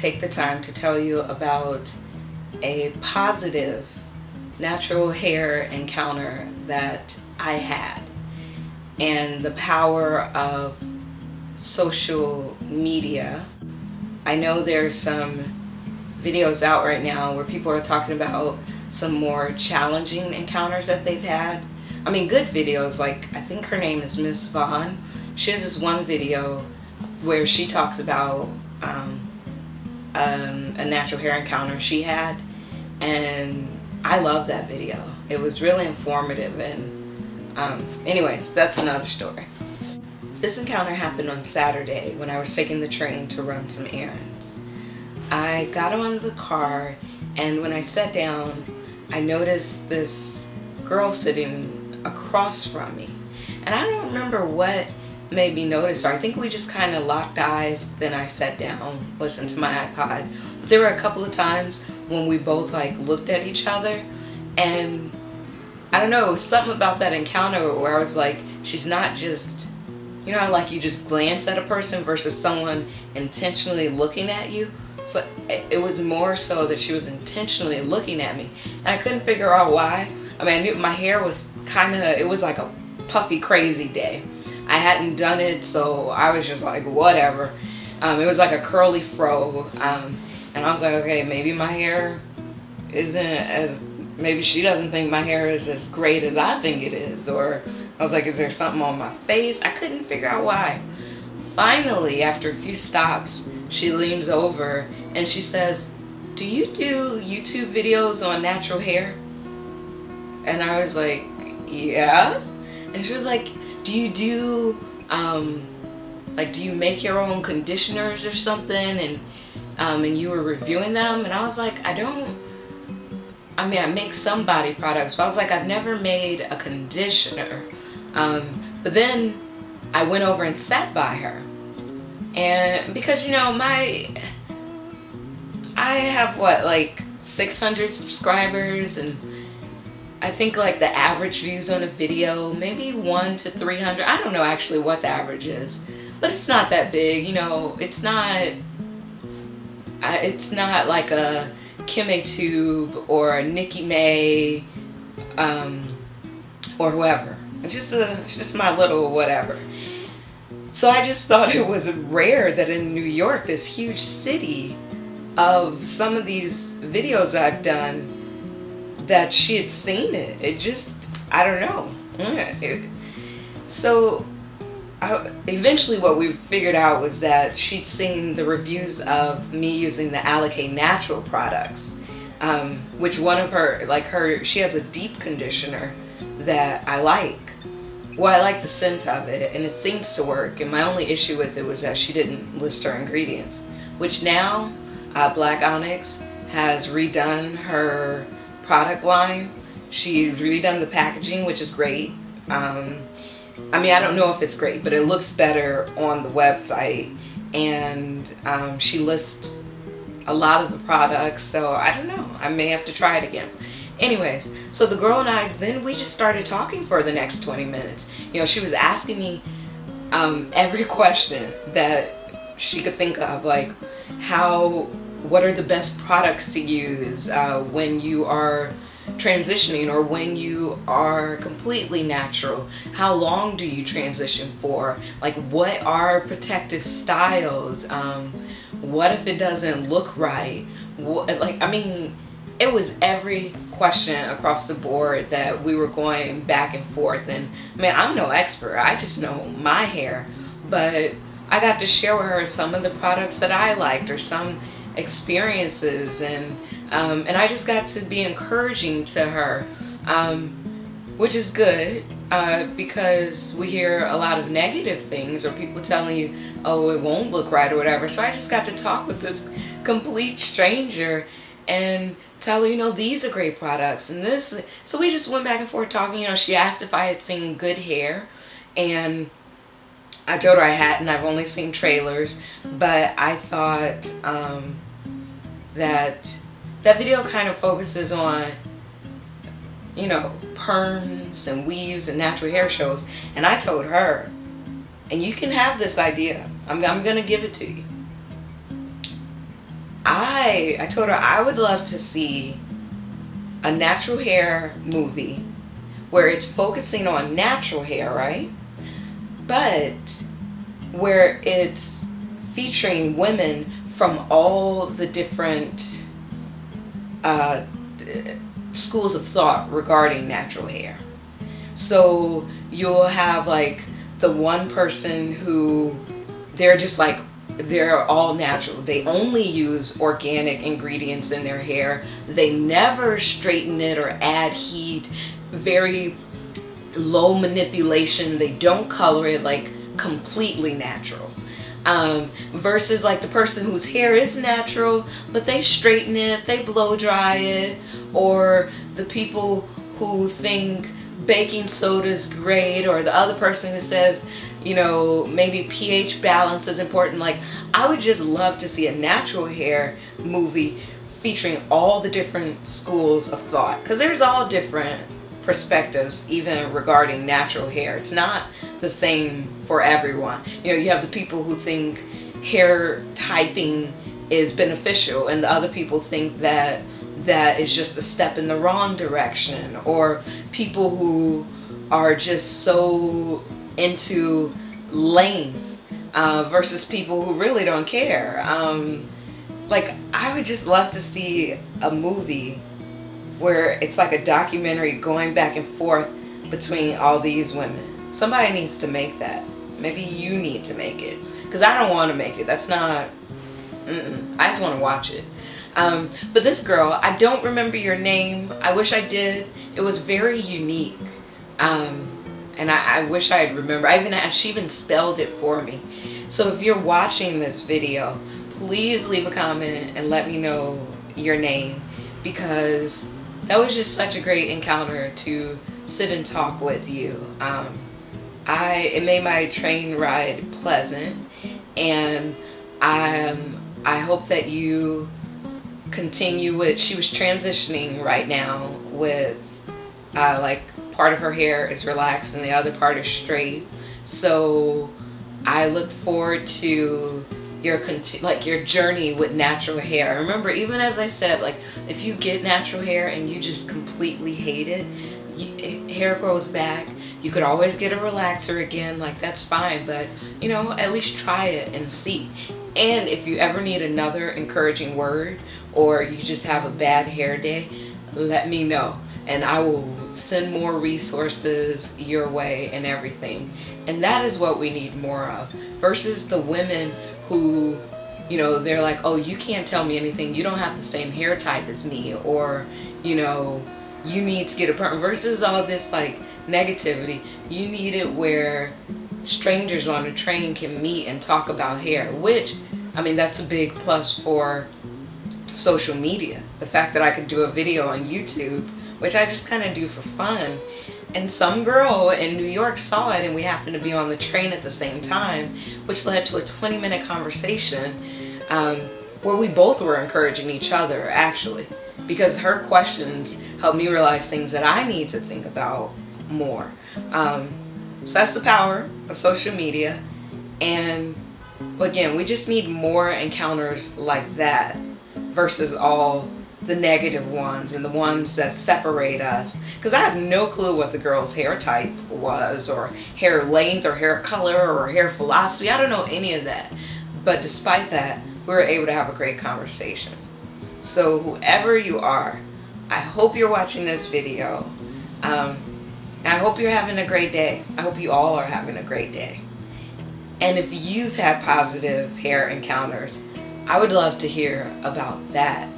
take the time to tell you about a positive natural hair encounter that I had, and the power of social media. I know there's some videos out right now where people are talking about some more challenging encounters that they've had. I mean, good videos, like I think her name is Miss Vaughn. She has this one video where she talks about a natural hair encounter she had, and I love that video. It was really informative, and anyways, that's another story. This encounter happened on Saturday when I was taking the train to run some errands. I got on the car, and when I sat down, I noticed this girl sitting across from me. And I don't remember what made me notice her. I think we just kind of locked eyes, then I sat down, listened to my iPod. But there were a couple of times when we both like looked at each other, and I don't know, it was something about that encounter where I was like, she's not just, you know, like you just glance at a person versus someone intentionally looking at you. So it was more so that she was intentionally looking at me, and I couldn't figure out why. I mean, I knew my hair was it was like a puffy crazy day. I hadn't done it, so I was just like, whatever. It was like a curly fro, and I was like, okay, maybe my hair maybe she doesn't think my hair is as great as I think it is, or I was like, is there something on my face? I couldn't figure out why. Finally, after a few stops, she leans over and she says, do you do YouTube videos on natural hair? And I was like, yeah. And she was like, do you do, do you make your own conditioners or something? And you were reviewing them? And I was like, I make some body products, but I was like, I've never made a conditioner. But then I went over and sat by her. And because, you know, I have like 600 subscribers, and I think like the average views on a video, maybe 1 to 300. I don't know actually what the average is, but it's not that big, you know. It's not like a KimmayTube or a Nikki May, or whoever. It's just my little whatever. So I just thought it was rare that in New York, this huge city, of some of these videos I've done, that she had seen it. It just, I don't know. Eventually what we figured out was that she'd seen the reviews of me using the Alikay Natural products, which one of her, she has a deep conditioner that I like. Well, I like the scent of it, and it seems to work, and my only issue with it was that she didn't list her ingredients, which now Black Onyx has redone her product line. She's redone the packaging, which is great. I don't know if it's great, but it looks better on the website, and she lists a lot of the products, so I don't know, I may have to try it again. Anyways, so the girl and I, then we just started talking for the next 20 minutes. You know, she was asking me every question that she could think of, like what are the best products to use when you are transitioning, or when you are completely natural. How long do you transition for? Like, what are protective styles? What if it doesn't look right? It was every question across the board that we were going back and forth. And I'm no expert, I just know my hair, but I got to share with her some of the products that I liked, or some experiences, and I just got to be encouraging to her, which is good, because we hear a lot of negative things, or people telling you, oh, it won't look right or whatever. So I just got to talk with this complete stranger and tell her, you know, these are great products, and this. So we just went back and forth talking. You know, she asked if I had seen Good Hair, and I told her I hadn't. I've only seen trailers, but I thought that video kind of focuses on, you know, perms and weaves and natural hair shows, and I told her, and you can have this idea. I'm gonna give it to you. I told her I would love to see a natural hair movie where it's focusing on natural hair, right? But where it's featuring women from all the different schools of thought regarding natural hair. So you'll have like the one person who they're all natural. They only use organic ingredients in their hair. They never straighten it or add heat. Very low manipulation. They don't color it, like completely natural. Versus like the person whose hair is natural, but they straighten it, they blow dry it, or the people who think baking soda is great, or the other person who says, you know, maybe pH balance is important. Like, I would just love to see a natural hair movie featuring all the different schools of thought, because there's all different perspectives even regarding natural hair. It's not the same for everyone. You know, you have the people who think hair typing is beneficial, and the other people think that that is just a step in the wrong direction, or people who are just so into length versus people who really don't care. Like, I would just love to see a movie where it's like a documentary going back and forth between all these women. Somebody needs to make that. Maybe you need to make it, because I don't want to make it. That's not, I just want to watch it. But this girl, I don't remember your name. I wish I did. It was very unique. And I wish I'd remember. She even spelled it for me. So if you're watching this video, please leave a comment and let me know your name, because that was just such a great encounter to sit and talk with you. It made my train ride pleasant, and I hope that you continue with. She was transitioning right now with like part of her hair is relaxed and the other part is straight. So I look forward to your journey with natural hair. Remember, even as I said, like, if you get natural hair and you just completely hate it, hair grows back. You could always get a relaxer again, like, that's fine, but you know, at least try it and see. And if you ever need another encouraging word, or you just have a bad hair day, let me know, and I will send more resources your way and everything. And that is what we need more of, versus the women who, you know, they're like, oh, you can't tell me anything, you don't have the same hair type as me, or, you know, you need to get a perm, versus all this like negativity. You need it where strangers on a train can meet and talk about hair, which, I mean, that's a big plus for social media. The fact that I could do a video on YouTube, which I just kind of do for fun, and some girl in New York saw it, and we happened to be on the train at the same time, which led to a 20-minute conversation where we both were encouraging each other, actually, because her questions helped me realize things that I need to think about more. So that's the power of social media. And again, we just need more encounters like that versus all the negative ones and the ones that separate us. Because I have no clue what the girl's hair type was, or hair length, or hair color, or hair philosophy. I don't know any of that. But despite that, we were able to have a great conversation. So whoever you are, I hope you're watching this video. I hope you're having a great day. I hope you all are having a great day. And if you've had positive hair encounters, I would love to hear about that.